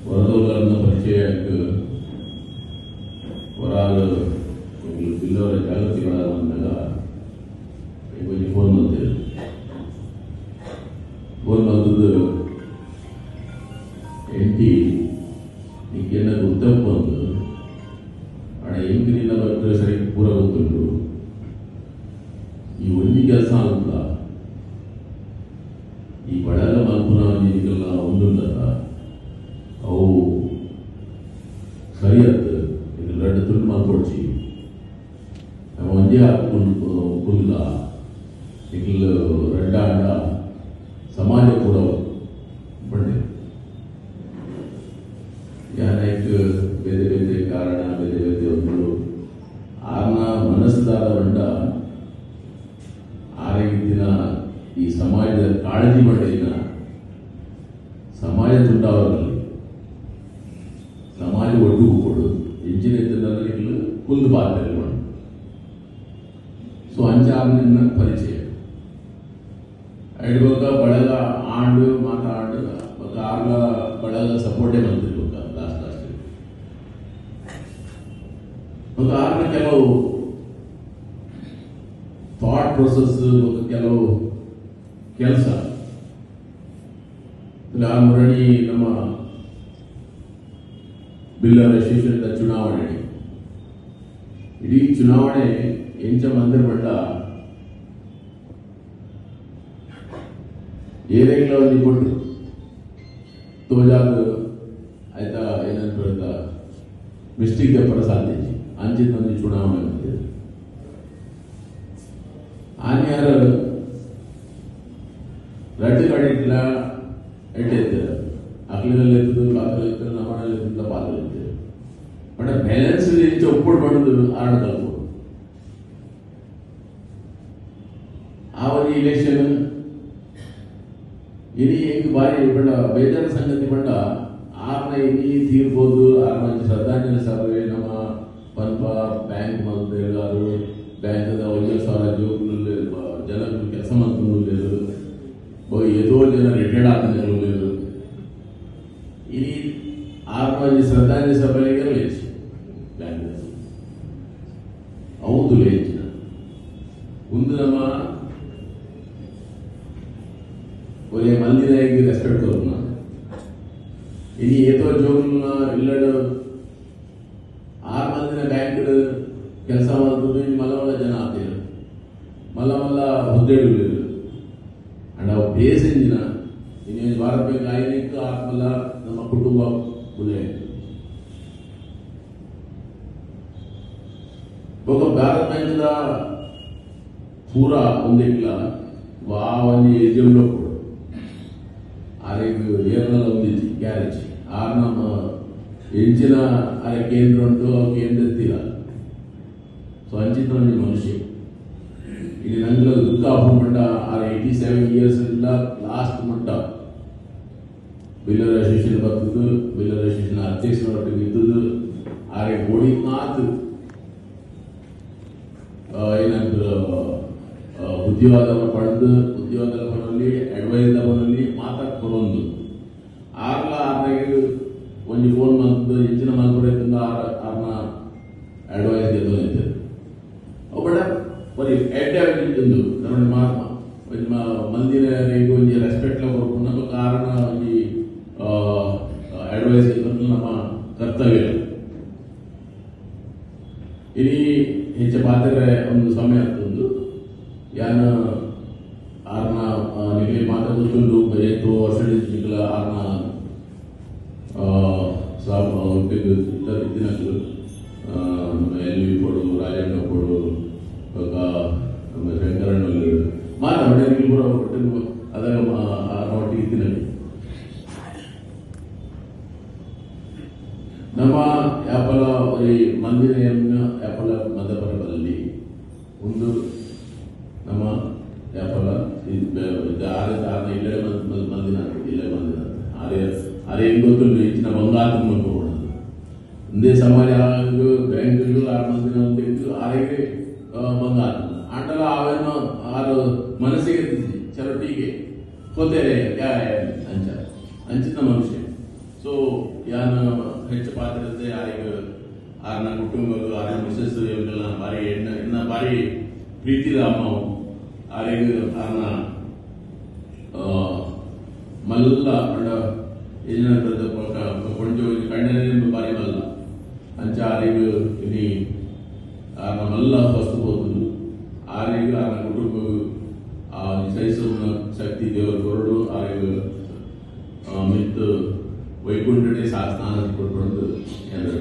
ವರದವರನ್ನ ಪರಿಚಯಕ್ಕೆ ಹೊರಾಗ ಬಿಲ್ಲವರ ಜಾಗೃತಿಗಳ ಬಂದಾಗ ಇವರಿಗೆ ಫೋನ್ ಬಂದಿದೆ. ಫೋನ್ ಬಂದದ್ದು ಎಂಟಿ ಈಗೆಲ್ಲ ಗೊತ್ತಪ್ಪ ಒಂದು ಹಣ ಹೆಂಗಿನಿಲ್ಲ ಬರ್ತಾರೆ ಸರಿ ಪೂರ ಗೊತ್ತುಂಟು. ಈ ಒಂದಿ ಕೆಲಸ ಅಂತ ಈ ಬಡಲ ಮಲ್ಪುನ ಈಗೆಲ್ಲ ಒಂದುಂಟಲ್ಲ ಅವು ಸರಿ ಆಯ್ತು. ಈಗ ಎರಡು ತುಂಡು ಮಾಡ್ಕೊಡ್ಸಿ ನಾವು ಒಂದೇ ಹಾಕೊಂಡು ಕುಲ್ಲ ಈಗ ರೆಡ್ಡಾಂಡ ಸಮಾಜ ಕೂಡ ಬಡ್ಡೆ ಯಾನಕ್ಕೆ ಬೇರೆ ಬೇರೆ ಕಾರಣ ಬೇರೆ ಬೇರೆ ಒಂದು ಆರ್ನ ಮನಸ್ಸುದಾರ ಬಂಡ ಆರೋಗ್ಯದಿನ ಈ ಸಮಾಜದ ಕಾಳಜಿ ಮಾಡಿನ ಸಮಾಜ ತುಂಡಾವರಲ್ಲಿ ಸಮಾಜ ಒಡ್ಡುಗೂ ಕೊಡು ಎಂಜಿನ ಕುಂದು ಪಾತ್ರ ಮಾಡಿ ಸೊ ಅಂಚಾರ್ನ ಪರಿಚಯ ಅಡ್ವಾಗ ಬಳಗ ಆಂಡು ಮಾತಾಡು ಆರ್ಲ ಬಳಗ ಸಪೋರ್ಟೇ ಬಂದಿರ್ಬೇಕ ಲಾಸ್ಟ್ ಒಂದು ಆರ್ನ ಕೆಲವು ಥಾಟ್ ಪ್ರೊಸೆಸ್ ಕೆಲವು ಕೆಲಸ ಮುರಣಿ ನಮ್ಮ ಬಿಲ್ಲರ್ ಅಸೋಸಿಯೇಷನ್ ಚುನಾವಣೆ ಇಡೀ ಚುನಾವಣೆ ಎಂಚ ಮಂದಿರ ಬಂಡ ಏನೇಗ್ಲ ಒಂದು ಕೊಟ್ಟರು ತೋಜಾಗ ಆಯ್ತಾ ಏನಂತ ಮಿಸ್ಟೇಕ್ ಪರ ಸಾಧ್ಯ ಅಂಚಿನ ಒಂದು ಚುನಾವಣೆ ಬಂದಿದೆ. ಆನ್ಯಾರ ರಡ್ಡು ಕಡಿಟ್ಲ ಎಟ್ಟೆತ್ತರ ಅಕ್ಲಿನಲ್ಲಿ ಎತ್ತದು ಪಾತ್ರ ಎತ್ತರ ನಮ್ಮಲ್ಲಿ ಎತ್ತ ಪಾತ್ರ ಎತ್ತರು ಬಟ್ ಬ್ಯಾಲೆನ್ಸ್ ಒಪ್ಪಡು ಮಾಡೋದು ಆರ್ಡ್ ಕಲ್ಪೋದು ಆ ಒಂದು ಇಲೆಕ್ಷನ್ ಇಡೀ ಹೆಂಗ್ ಬಾರಿ ಬಣ್ಣ ಬೇಜಾರ ಸಂಗತಿ ಬಣ್ಣ ಆರ್ನ ಇಡೀ ತೀರ್ಬೋದು ಆರ್ನ ಶ್ರದ್ಧಾಂಜಲಿ ಸಭೆ ನಮ್ಮ ಪಂಪ ಬ್ಯಾಂಕ್ ಮಂತ್ರಿಗಾರು ಬ್ಯಾಂಕದ 1,000 ಜೋಗುಲು ಜನರು ಕೆಲಸ ಮಾಡ್ಕೊಂಡು ಏದೋ ಜನ ರಿಟೈರ್ಡ್ ಆಗ್ತದೆ ಈ ಆರ್ನ ಶ್ರದ್ಧಾಂಜಲಿ ಸಭೆಗೆ ಲೇಚ್ ಬ್ಯಾಂಕ್ ಹೌದು ಲೇಚ್ ಮುಂದೆ ನಮ್ಮ ಒಳ್ಳೆ ಮಂದಿರಾಗಿ ರೆಸ್ಪೆಕ್ಟ್ ಕೊರೋಣ ಇനി ಏತೋ ಜೋಗ್ನ ಇಲ್ಲಡು 6 ಮಂದಿನ ಬ್ಯಾಂಕ್ ಕೆಲಸ ಮಾಡ್ತಿದ್ದು ಮಲ್ಲ ಜನ ಆಗ್ತಿದ್ರು ಮಲ್ಲ ಹುದ್ದೆಗಳು ಅಂಡ್ ಅವು ಬೇಸಿನ ಇನ್ನೇನು ಭಾರತ ಬ್ಯಾಂಕ್ ಆಯ್ನಿತ್ತು ಆತ್ಮಲ್ಲ ನಮ್ಮ ಕುಟುಂಬ ಬುಲೆ ఒక భారత బ్యాంక్ పూర ఉందిట్లా వావని ఏజంలో కూడా ಆರೆಗೆ ಏರ್ನಲ್ಲ ಒಂದಿತ್ತು ಗ್ಯಾರೇಜ್ ಆರ್ ನಮ್ಮ ಹೆಂಚಿನ ಆರೆ ಕೇಂದ್ರ ಉಂಟು ಅವು ಕೇಂದ್ರ ಎತ್ತಿಲ್ಲ ಸೊ ಅಂಚಿನ ಒಂದು ಮನುಷ್ಯ ಇಲ್ಲಿ ನಂಗೆ ದುಃಖ ಹಾಕೊಂಡ ಆರೆ 87 ಇಯರ್ಸ್ ಇಲ್ಲ ಲಾಸ್ಟ್ ಮಟ್ಟ ಬಿಲ್ಲರ್ ಅಸೋಸಿಯೇಷನ್ ಬರ್ತದ್ದು ಬಿಲ್ಲರ್ ಅಸೋಸಿಯೇಷನ್ ಅಧ್ಯಕ್ಷರೊಟ್ಟಿಗೆ ಇದ್ದದ್ದು ಆರೆ ಗೋಡಿ ಮಾತು ಏನಂತ ಉದ್ಯೋಗ ಪಡೆದು ಉದ್ಯೋಗದ ಬರಲಿ ಅಡ್ವೈಸ್ ಬರಲಿ ಮಾತಾಡ್ ಬರೋದು ಆರ್ನಾಗೆ ಒಂದು ಫೋನ್ ಬಂದು ಹೆಚ್ಚಿನ ಮಲ್ಪುರದಿಂದ ಆರ್ನ ಅಡ್ವೈಸ್ ಗೆದ್ದು ಬಡ ಬರೀ ಎಡ್ಡು ನಮ್ಮ ಮಂದಿರ ಒಂದು ರೆಸ್ಪೆಕ್ಟ್ ಬರಬೇಕು ನಮ್ಮ ಕಾರಣ ಈ ಅಡ್ವೈಸ್ ನಮ್ಮ ಕರ್ತವ್ಯ ಇಡೀ ಹೆಚ್ಚು ಪಾತ್ರ ಒಂದು ಸಮಯ ಆಗ್ತದ್ದು ಯಾನ ಆರ್ನ ನಿಮಗೆ ಮಾತಾಡುತ್ತುಂಡು ಬರೆಯಿತು ವರ್ಷಗಳ ಆರ್ನ ದಿನಗಳು ನಮ್ಮ ಎಲ್ ವಿ ಕೊಡು ರಾಜಣ್ಣ ಕೊಡು ನಮ್ಮ ಶಂಕರಣ್ಣಲ್ಲಿ ಮಾತಾಡಿ ಕೂಡ ಅದರ ಒಟ್ಟಿಗೆ ಇದ್ದಿನಲ್ಲಿ ನಮ್ಮ ಯಾಪಲ ಈ ಮಂದಿರ ಯಾಪಲ ಮದಪರದಲ್ಲಿ ಒಂದು ನಮ್ಮ ಯಾಪಲ ಆರನೇ ಇಲ್ಲೇ ಮಂದಿನ ಇಲ್ಲೇ ಮಂದಿನ ಅದೇ ಹೆಂಗ್ ಗೊತ್ತಿಲ್ಲ ಹೆಚ್ಚಿನ ಬಂಗಾರ ತುಂಬಿಕೊಳ್ಳೋದು ಒಂದೇ ಸಮಾಜ ಬ್ಯಾಂಕ್ಗಳು 6 ಮಂದಿನ ಒಂದು ಆರೆಗೆ ಬಂಗಾರ ಆಟಲ ಅವೇನೋ ಆರು ಮನಸ್ಸಿಗೆ ಚಲೋ ಟೀಕೆ ಹೋದರೆ ಅಂಚಿನ ಮನುಷ್ಯ ಸೊ ಯಾನು ಹೆಚ್ಚು ಪಾತ್ರತೆ ಯಾರಿಗೆ ಆರ್ನ ಕುಟುಂಬಗಳು ಆರ್ನ ಮಿಸಸ್ ಇವನ್ನೆಲ್ಲ ಭಾರಿ ಇನ್ನ ಭಾರಿ ಪ್ರೀತಿದ ಅಮ್ಮ ಆರಿಗೆ ಆರ್ನ ಮಲ್ಲ ಏನಂತದ್ದು ಕೊಂಚ ಕಣ್ಣನೇನು ಭಾರಿ ಮಲ್ಲ ಅಂಚ ಆರಿಗೆ ಇನಿ ಆರ್ನ ಮಲ್ಲ ವಸ್ತು ಹೋಗುದು ಆರಿಗೆ ಆರ್ನ ಕುಟುಂಬ ಆ ಸಹಿಸುವ ಶಕ್ತಿ ದೇವರು ಕೊರಡು ಆರಿಗೆ ಮಿತ್ತು ವೈಕುಂಠನೇ ಶಾಸ್ತ್ರ ಕೊಟ್ಟು ಎಂದು